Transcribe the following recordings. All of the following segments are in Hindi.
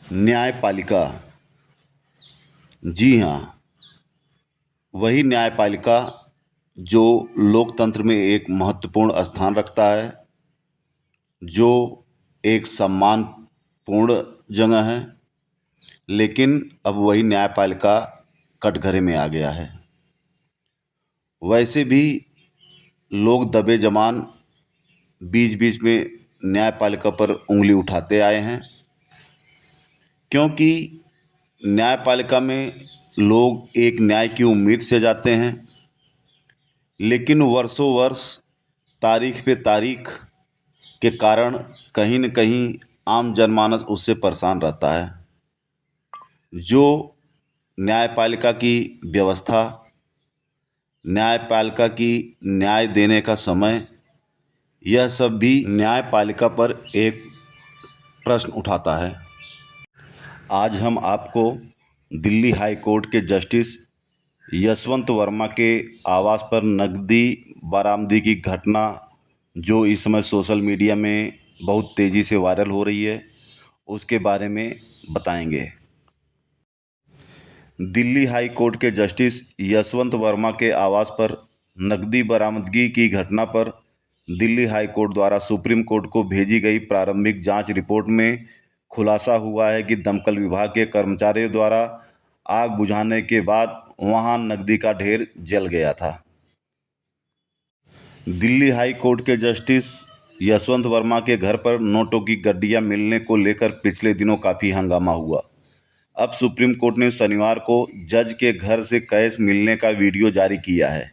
न्यायपालिका। जी हाँ, वही न्यायपालिका जो लोकतंत्र में एक महत्वपूर्ण स्थान रखता है, जो एक सम्मानपूर्ण जगह है। लेकिन अब वही न्यायपालिका कटघरे में आ गया है। वैसे भी लोग दबे जमान बीच बीच में न्यायपालिका पर उंगली उठाते आए हैं, क्योंकि न्यायपालिका में लोग एक न्याय की उम्मीद से जाते हैं। लेकिन वर्षों वर्ष तारीख पे तारीख के कारण कहीं न कहीं आम जनमानस उससे परेशान रहता है। जो न्यायपालिका की व्यवस्था, न्यायपालिका की न्याय देने का समय, यह सब भी न्यायपालिका पर एक प्रश्न उठाता है। आज हम आपको दिल्ली हाई कोर्ट के जस्टिस यशवंत वर्मा के आवास पर नकदी बरामदगी की घटना, जो इस समय सोशल मीडिया में बहुत तेज़ी से वायरल हो रही है, उसके बारे में बताएंगे। दिल्ली हाई कोर्ट के जस्टिस यशवंत वर्मा के आवास पर नकदी बरामदगी की घटना पर दिल्ली हाई कोर्ट द्वारा सुप्रीम कोर्ट को भेजी गई प्रारंभिक जांच रिपोर्ट में खुलासा हुआ है कि दमकल विभाग के कर्मचारियों द्वारा आग बुझाने के बाद वहां नकदी का ढेर जल गया था। दिल्ली हाई कोर्ट के जस्टिस यशवंत वर्मा के घर पर नोटों की गड्डियां मिलने को लेकर पिछले दिनों काफ़ी हंगामा हुआ। अब सुप्रीम कोर्ट ने शनिवार को जज के घर से कैश मिलने का वीडियो जारी किया है।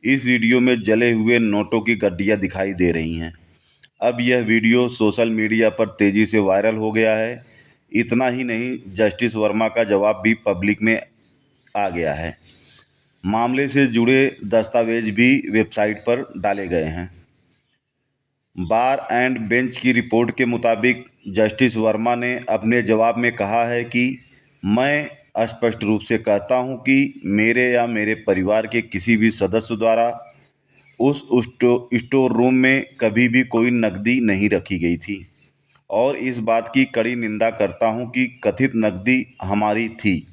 इस वीडियो में जले हुए नोटों की गड्डियां दिखाई दे रही हैं। अब यह वीडियो सोशल मीडिया पर तेज़ी से वायरल हो गया है। इतना ही नहीं, जस्टिस वर्मा का जवाब भी पब्लिक में आ गया है। मामले से जुड़े दस्तावेज भी वेबसाइट पर डाले गए हैं। बार एंड बेंच की रिपोर्ट के मुताबिक जस्टिस वर्मा ने अपने जवाब में कहा है कि मैं स्पष्ट रूप से कहता हूं कि मेरे या मेरे परिवार के किसी भी सदस्य द्वारा उस स्टोर रूम में कभी भी कोई नकदी नहीं रखी गई थी, और इस बात की कड़ी निंदा करता हूं कि कथित नकदी हमारी थी।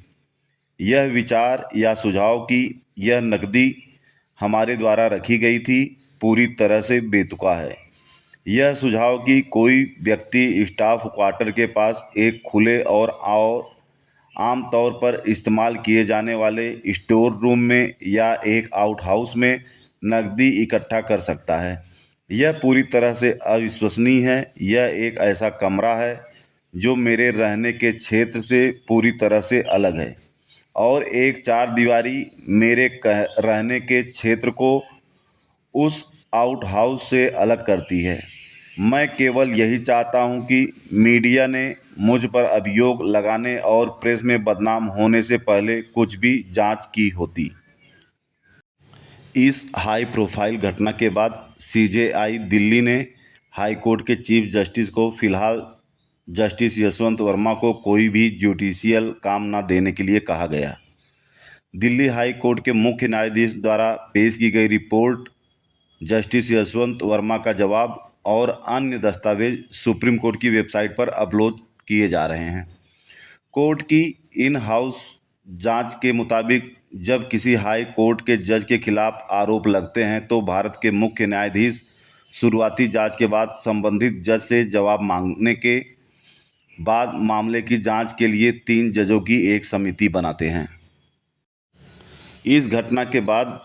यह विचार या सुझाव कि यह नकदी हमारे द्वारा रखी गई थी पूरी तरह से बेतुका है। यह सुझाव कि कोई व्यक्ति स्टाफ क्वार्टर के पास एक खुले और आम तौर पर इस्तेमाल किए जाने वाले स्टोर रूम में या एक आउट हाउस में नकदी इकट्ठा कर सकता है, यह पूरी तरह से अविश्वसनीय है। यह एक ऐसा कमरा है जो मेरे रहने के क्षेत्र से पूरी तरह से अलग है, और एक चार दीवारी मेरे रहने के क्षेत्र को उस आउट हाउस से अलग करती है। मैं केवल यही चाहता हूं कि मीडिया ने मुझ पर अभियोग लगाने और प्रेस में बदनाम होने से पहले कुछ भी जांच की होती। इस हाई प्रोफाइल घटना के बाद सीजेआई दिल्ली ने हाई कोर्ट के चीफ जस्टिस को फिलहाल जस्टिस यशवंत वर्मा को कोई भी जुडिशियल काम न देने के लिए कहा गया। दिल्ली हाई कोर्ट के मुख्य न्यायाधीश द्वारा पेश की गई रिपोर्ट, जस्टिस यशवंत वर्मा का जवाब और अन्य दस्तावेज सुप्रीम कोर्ट की वेबसाइट पर अपलोड किए जा रहे हैं। कोर्ट की इन हाउस जांच के मुताबिक जब किसी हाई कोर्ट के जज के खिलाफ आरोप लगते हैं तो भारत के मुख्य न्यायाधीश शुरुआती जांच के बाद संबंधित जज से जवाब मांगने के बाद मामले की जांच के लिए 3 जजों की एक समिति बनाते हैं। इस घटना के बाद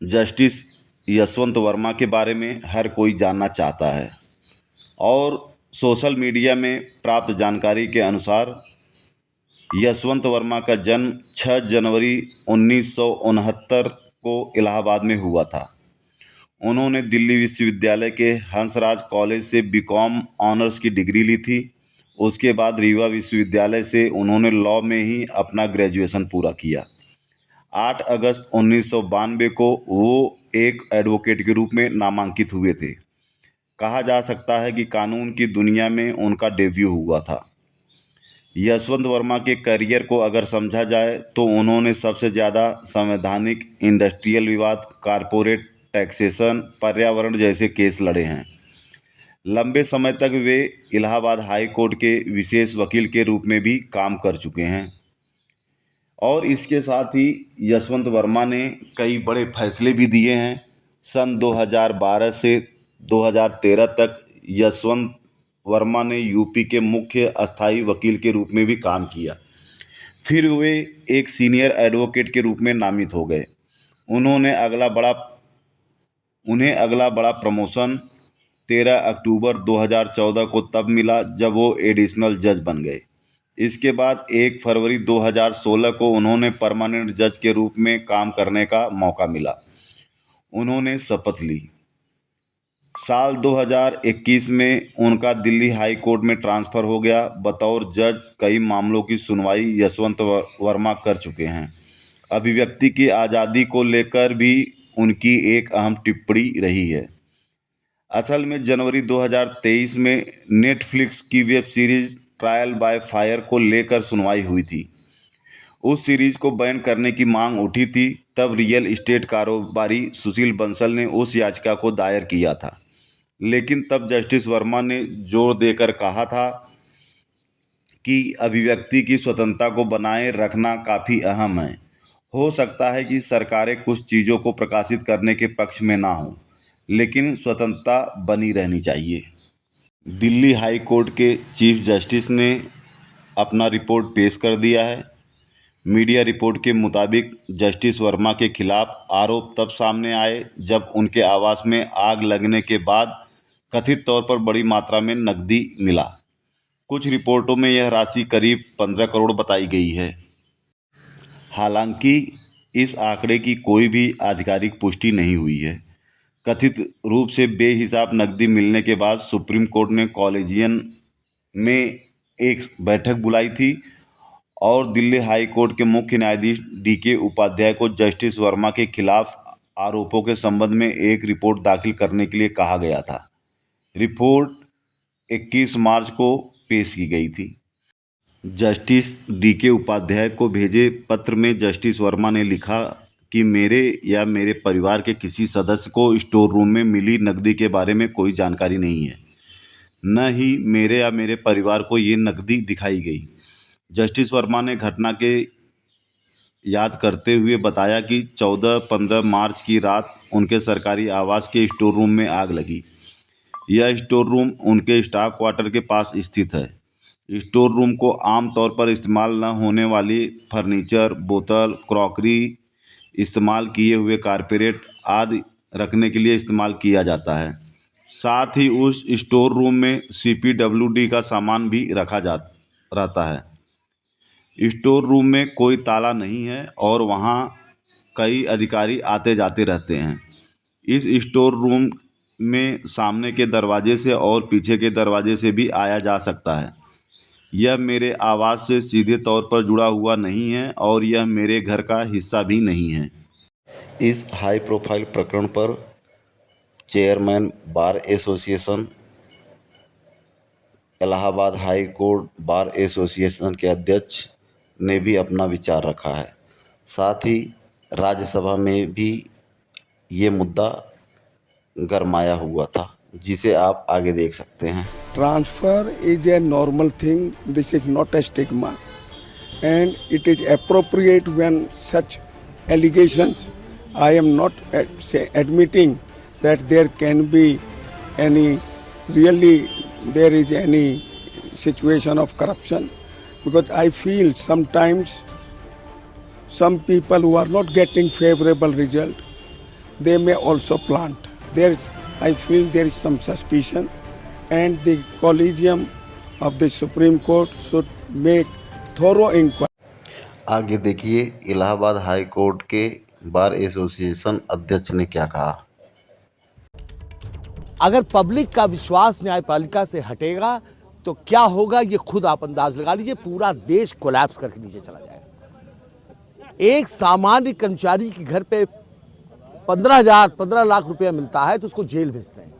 जस्टिस यशवंत वर्मा के बारे में हर कोई जानना चाहता है, और सोशल मीडिया में प्राप्त जानकारी के अनुसार यशवंत वर्मा का जन्म 6 जनवरी 1969 को इलाहाबाद में हुआ था। उन्होंने दिल्ली विश्वविद्यालय के हंसराज कॉलेज से बीकॉम ऑनर्स की डिग्री ली थी। उसके बाद रीवा विश्वविद्यालय से उन्होंने लॉ में ही अपना ग्रेजुएशन पूरा किया। 8 अगस्त 1992 को वो एक एडवोकेट के रूप में नामांकित हुए थे। कहा जा सकता है कि कानून की दुनिया में उनका डेब्यू हुआ था। यशवंत वर्मा के करियर को अगर समझा जाए तो उन्होंने सबसे ज़्यादा संवैधानिक, इंडस्ट्रियल विवाद, कारपोरेट टैक्सेशन, पर्यावरण जैसे केस लड़े हैं। लंबे समय तक वे इलाहाबाद हाई कोर्ट के विशेष वकील के रूप में भी काम कर चुके हैं। और इसके साथ ही यशवंत वर्मा ने कई बड़े फैसले भी दिए हैं। सन 2012 से 2013 तक यशवंत वर्मा ने यूपी के मुख्य अस्थायी वकील के रूप में भी काम किया। फिर वे एक सीनियर एडवोकेट के रूप में नामित हो गए। उन्हें अगला बड़ा प्रमोशन 13 अक्टूबर 2014 को तब मिला जब वो एडिशनल जज बन गए। इसके बाद 1 फरवरी 2016 को उन्होंने परमानेंट जज के रूप में काम करने का मौका मिला। उन्होंने शपथ ली। साल 2021 में उनका दिल्ली हाई कोर्ट में ट्रांसफ़र हो गया। बतौर जज कई मामलों की सुनवाई यशवंत वर्मा कर चुके हैं। अभिव्यक्ति की आज़ादी को लेकर भी उनकी एक अहम टिप्पणी रही है। असल में जनवरी 2023 में नेटफ्लिक्स की web series trial by fire को लेकर सुनवाई हुई थी। उस सीरीज़ को बैन करने की मांग उठी थी। तब रियल एस्टेट कारोबारी सुशील बंसल ने उस याचिका को दायर किया था, लेकिन तब जस्टिस वर्मा ने जोर देकर कहा था कि अभिव्यक्ति की स्वतंत्रता को बनाए रखना काफ़ी अहम है। हो सकता है कि सरकारें कुछ चीज़ों को प्रकाशित करने के पक्ष में ना हों, लेकिन स्वतंत्रता बनी रहनी चाहिए। दिल्ली हाई कोर्ट के चीफ जस्टिस ने अपना रिपोर्ट पेश कर दिया है। मीडिया रिपोर्ट के मुताबिक जस्टिस वर्मा के खिलाफ आरोप तब सामने आए जब उनके आवास में आग लगने के बाद कथित तौर पर बड़ी मात्रा में नकदी मिला। कुछ रिपोर्टों में यह राशि करीब 15 करोड़ बताई गई है। हालांकि इस आंकड़े की कोई भी आधिकारिक पुष्टि नहीं हुई है। कथित रूप से बेहिसाब नकदी मिलने के बाद सुप्रीम कोर्ट ने कॉलेजियन में एक बैठक बुलाई थी और दिल्ली हाई कोर्ट के मुख्य न्यायाधीश DK उपाध्याय को जस्टिस वर्मा के खिलाफ आरोपों के संबंध में एक रिपोर्ट दाखिल करने के लिए कहा गया था। रिपोर्ट 21 मार्च को पेश की गई थी। जस्टिस DK उपाध्याय को भेजे पत्र में जस्टिस वर्मा ने लिखा कि मेरे या मेरे परिवार के किसी सदस्य को स्टोर रूम में मिली नकदी के बारे में कोई जानकारी नहीं है, न ही मेरे या मेरे परिवार को ये नकदी दिखाई गई। जस्टिस वर्मा ने घटना के याद करते हुए बताया कि 14-15 मार्च की रात उनके सरकारी आवास के स्टोर रूम में आग लगी। यह स्टोर रूम उनके स्टाफ क्वार्टर के पास स्थित है। स्टोर रूम को आमतौर पर इस्तेमाल न होने वाली फर्नीचर, बोतल, क्रॉकरी, इस्तेमाल किए हुए कारपेट आदि रखने के लिए इस्तेमाल किया जाता है। साथ ही उस स्टोर रूम में CPWD का सामान भी रखा रहता है। स्टोर रूम में कोई ताला नहीं है और वहाँ कई अधिकारी आते जाते रहते हैं। इस स्टोर रूम में सामने के दरवाजे से और पीछे के दरवाजे से भी आया जा सकता है। यह मेरे आवास से सीधे तौर पर जुड़ा हुआ नहीं है और यह मेरे घर का हिस्सा भी नहीं है। इस हाई प्रोफाइल प्रकरण पर chairman bar association, Allahabad high court bar association के अध्यक्ष ने भी अपना विचार रखा है। साथ ही राज्यसभा में भी ये मुद्दा गरमाया हुआ था, जिसे आप आगे देख सकते हैं। Transfer is a normal thing, this is not a stigma and it is appropriate when such allegations, I am not admitting that there can be there is any situation of corruption, because I feel sometimes some people who are not getting favorable result, they may also plant. I feel there is some suspicion, and the collegium of the Supreme Court should make thorough inquiry. आगे देखिए इलाहाबाद हाई कोर्ट के बार एसोसिएशन अध्यक्ष ने क्या कहा। अगर पब्लिक का विश्वास न्यायपालिका से हटेगा तो क्या होगा ये खुद आप अंदाज लगा लीजिए। पूरा देश कोलैप्स करके नीचे चला जाएगा। एक सामान्य कर्मचारी के घर पे 15 लाख रुपया मिलता है तो उसको जेल भेजते हैं।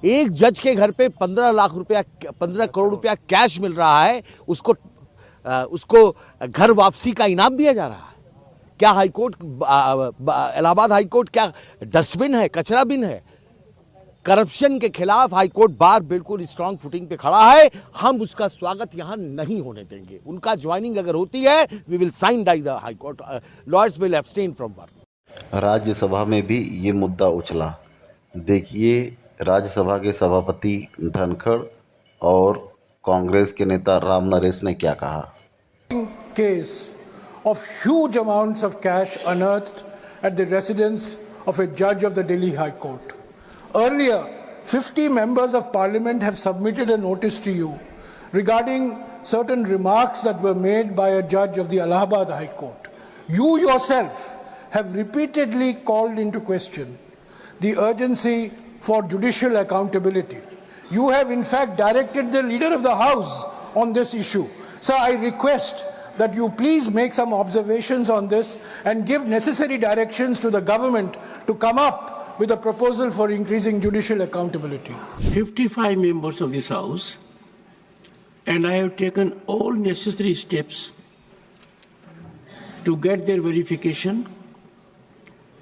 एक जज के घर पे 15 करोड़ रुपया कैश मिल रहा है, उसको घर वापसी का इनाम दिया जा रहा है। क्या हाईकोर्ट, इलाहाबाद हाईकोर्ट क्या डस्टबिन है, कचरा बिन है? करप्शन के खिलाफ हाईकोर्ट बार बिल्कुल स्ट्रांग फुटिंग पे खड़ा है। हम उसका स्वागत यहां नहीं होने देंगे। उनका ज्वाइनिंग अगर होती है, we will sign die the high court, lawyers will abstain from work. Rajya Sabha में भी ये मुद्दा उछला। देखिए राज्यसभा के सभापति धनखड़ और कांग्रेस के नेता राम नरेश ने क्या कहा। Case of huge amounts of cash unearthed at the residence of a judge of the Delhi High Court. Earlier, 50 members of parliament have submitted a notice to you regarding certain remarks that were made by a judge of the Allahabad High Court. You yourself have repeatedly called into question the urgency for judicial accountability. You have in fact directed the leader of the house on this issue. Sir, I request that you please make some observations on this and give necessary directions to the government to come up with a proposal for increasing judicial accountability. 55 members of this House, and I have taken all necessary steps to get their verification.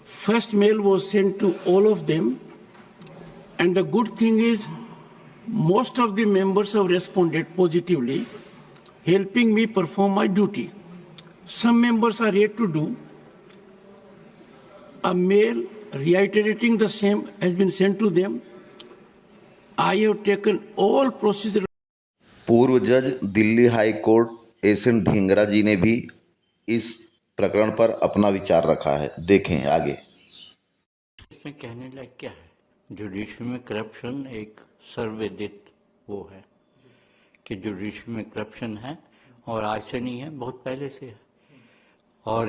First mail was sent to all of them, and the good thing is most of the members have responded positively, helping me perform my duty. Some members are yet to do. A mail reiterating the same has been sent to them. I have taken all procedures. पूर्व जज दिल्ली हाई कोर्ट एस.एन. ढींगरा जी ने भी इस प्रकरण पर अपना विचार रखा है। देखें आगे। इसमें कहने लायक क्या है? जुडिशरी में करप्शन एक सर्वविदित वो है कि जुडिशरी में करप्शन है, और आज से नहीं है, बहुत पहले से है। और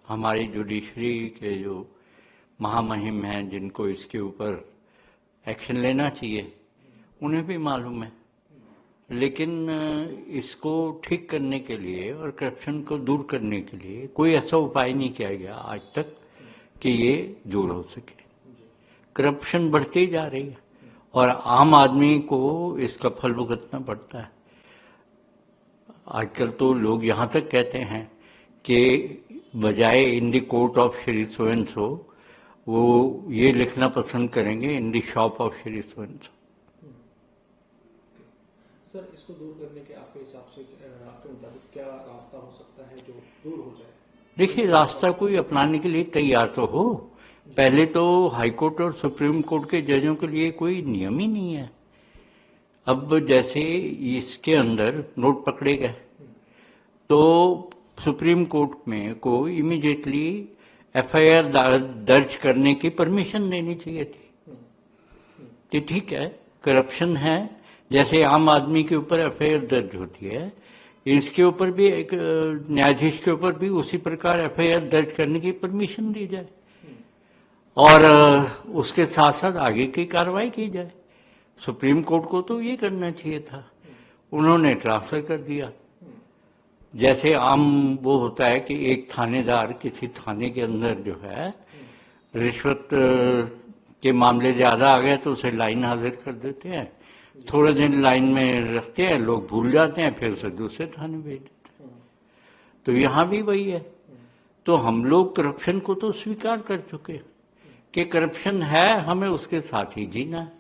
हमारी जुडिशरी के जो महामहिम हैं, जिनको इसके ऊपर एक्शन लेना चाहिए, उन्हें भी मालूम है। लेकिन इसको ठीक करने के लिए और करप्शन को दूर करने के लिए कोई ऐसा उपाय नहीं किया गया आज तक कि ये दूर हो सके। करप्शन बढ़ती ही जा रही है और आम आदमी को इसका फल भुगतना पड़ता है। आजकल तो लोग यहाँ तक कहते हैं कि बजाय in the court of Shri so and so, वो ये लिखना पसंद करेंगे in the shop of Shri so and so. Sir, इसको दूर करने के आपके हिसाब से आपके मुताबिक क्या रास्ता हो सकता है जो दूर हो जाए? देखिए, रास्ता कोई अपनाने के लिए तैयार तो हो। पहले तो हाईकोर्ट और सुप्रीम कोर्ट के जजों के लिए कोई नियम ही नहीं है। अब जैसे इसके अंदर नोट पकड़े गए तो सुप्रीम कोर्ट में को इमीडिएटली एफआईआर दर्ज करने की परमिशन देनी चाहिए थी कि ठीक है, करप्शन है, जैसे आम आदमी के ऊपर एफआईआर दर्ज होती है, इसके ऊपर भी एक न्यायाधीश के ऊपर भी उसी प्रकार एफआईआर दर्ज करने की परमिशन दी जाए और उसके साथ साथ आगे की कार्रवाई की जाए। सुप्रीम कोर्ट को तो ये करना चाहिए था, उन्होंने ट्रांसफर कर दिया। जैसे आम वो होता है कि एक थानेदार किसी थाने के अंदर जो है रिश्वत के मामले ज्यादा आ गए तो उसे लाइन हाजिर कर देते हैं, थोड़े दिन लाइन में रखते हैं, लोग भूल जाते हैं, फिर उसे दूसरे थाने भेज देते हैं। तो यहाँ भी वही है। तो हम लोग करप्शन को तो स्वीकार कर चुके कि करप्शन है, हमें उसके साथ ही जीना है।